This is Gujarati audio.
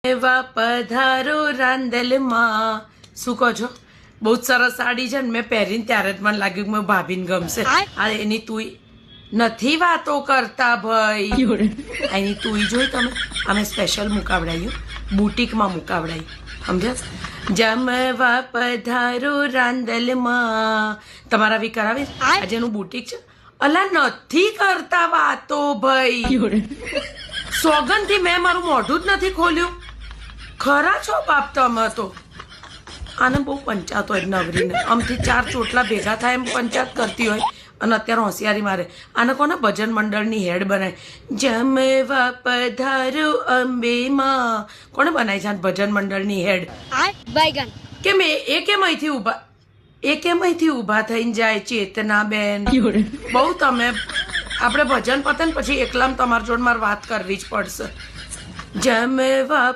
એવા પધારો રાંદલમાં શું કહો છો? બહુ જ સરસ સાડી છે ને, મેં પહેરીને ત્યારે જ મને લાગ્યું કે મેં ભાભીને ગમશે. આ એની તુંય નથી વાતો કરતા ભાઈ, એની તુંય જોઈ તમે. અમે સ્પેશિયલ મુકાવડાયું, બુટીકમાં મુકાવડાઈ, સમજ્યા? જમવા પધારો રાંદલમાં તમારા બી કરાવી. આજે એનું બુટીક છે. અલા નથી કરતા વાતો ભાઈ, સોગંદથી મેં મારું મોઢું જ નથી ખોલ્યું. ખરા છો બાપ તમે તો. આને બહુ પંચાત હોય નવરીને, આમથી 4 ચોટલા ભેગા થાય એમ પંચાત કરતી હોય અને અત્યારે હોશિયારી મારે. આને કોને ભજન મંડળની હેડ બનાવી? જમવા પધારો અંબેમાં કોને બનાવી છે ભજન મંડળની હેડ? કેમ એ કેમ અહીંથી ઊભા, એ કેમ અહીંથી ઊભા થઈને જાય? ચેતના બેન બહુ તમે, આપણે ભજન પતે ને પછી એકલામ તમારા જોડે મારે વાત કરવી જ પડશે. જમવા